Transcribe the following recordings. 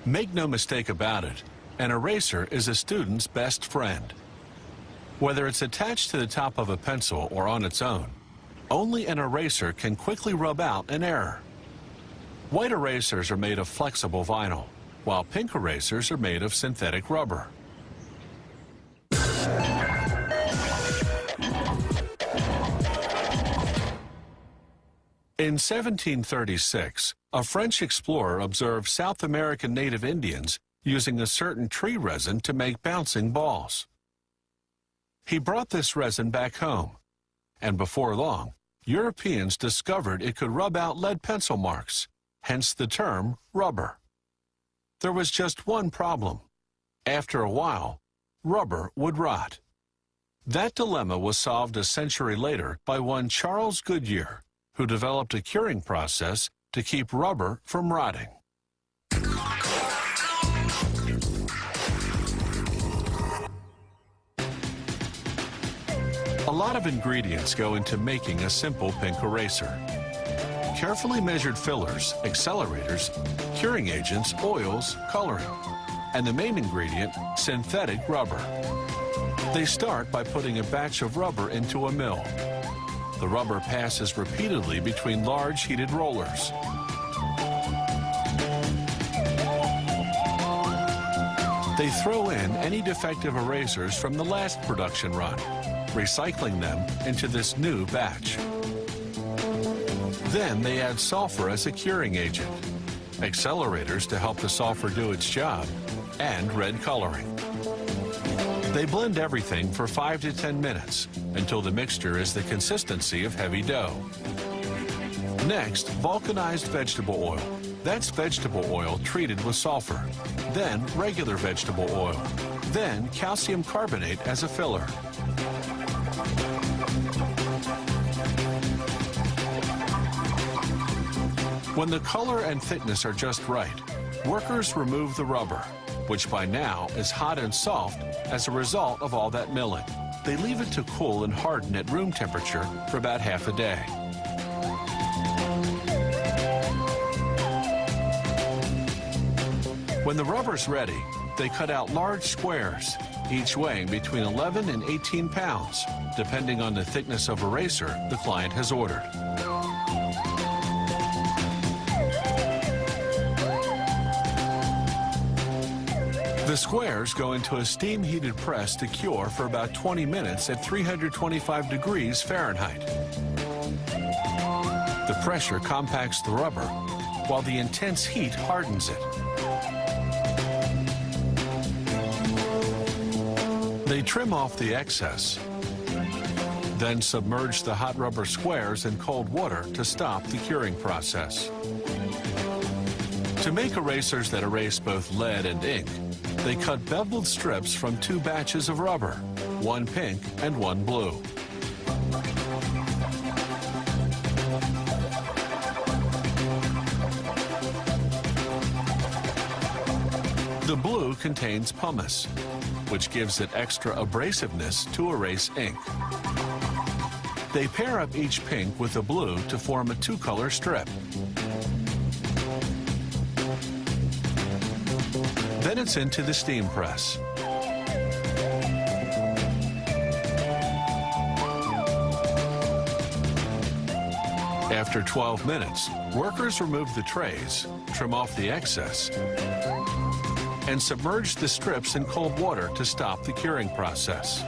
Make no mistake about it, an eraser is a student's best friend. Whether it's attached to the top of a pencil or on its own, only an eraser can quickly rub out an error. White erasers are made of flexible vinyl, while pink erasers are made of synthetic rubber. In 1736, a French explorer observed South American native Indians using a certain tree resin to make bouncing balls. He brought this resin back home, and before long, Europeans discovered it could rub out lead pencil marks, hence the term rubber. There was just one problem. After a while, rubber would rot. That dilemma was solved a century later by one Charles Goodyear, who developed a curing process to keep rubber from rotting. A lot of ingredients go into making a simple pink eraser. Carefully measured fillers, accelerators, curing agents, oils, coloring, and the main ingredient, synthetic rubber. They start by putting a batch of rubber into a mill. The rubber passes repeatedly between large heated rollers. They throw in any defective erasers from the last production run, recycling them into this new batch. Then they add sulfur as a curing agent, accelerators to help the sulfur do its job, and red coloring. They blend everything for 5 to 10 minutes until the mixture is the consistency of heavy dough. Next, vulcanized vegetable oil. That's vegetable oil treated with sulfur. Then regular vegetable oil. Then calcium carbonate as a filler. When the color and thickness are just right, workers remove the rubber, which by now is hot and soft as a result of all that milling. They leave it to cool and harden at room temperature for about half a day. When the rubber's ready, they cut out large squares, each weighing between 11 and 18 pounds, depending on the thickness of eraser the client has ordered. The squares go into a steam-heated press to cure for about 20 minutes at 325 degrees Fahrenheit. The pressure compacts the rubber, while the intense heat hardens it. They trim off the excess, then submerge the hot rubber squares in cold water to stop the curing process. To make erasers that erase both lead and ink, they cut beveled strips from 2 batches of rubber, one pink and one blue. The blue contains pumice, which gives it extra abrasiveness to erase ink. They pair up each pink with the blue to form a 2-color strip. Then it's into the steam press. After 12 minutes, workers remove the trays, trim off the excess, and submerge the strips in cold water to stop the curing process.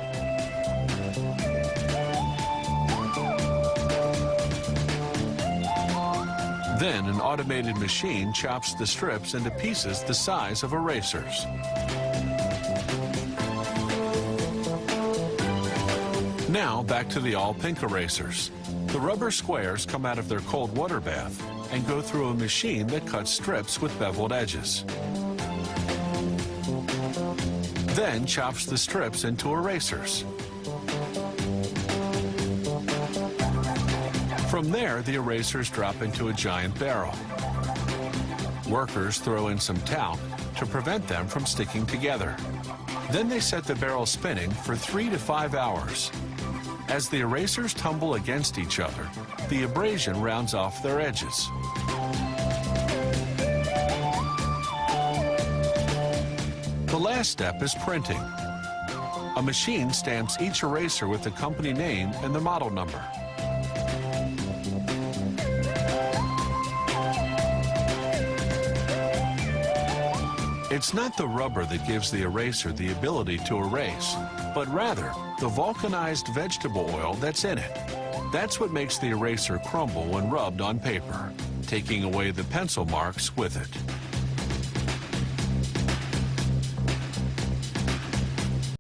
Then an automated machine chops the strips into pieces the size of erasers. Now back to the all-pink erasers. The rubber squares come out of their cold water bath and go through a machine that cuts strips with beveled edges. Then chops the strips into erasers. From there, the erasers drop into a giant barrel. Workers throw in some talc to prevent them from sticking together. Then they set the barrel spinning for 3 to 5 hours. As the erasers tumble against each other, the abrasion rounds off their edges. last step is printing. A machine stamps each eraser with the company name and the model number. It's not the rubber that gives the eraser the ability to erase, but rather the vulcanized vegetable oil that's in it. That's what makes the eraser crumble when rubbed on paper, taking away the pencil marks with it.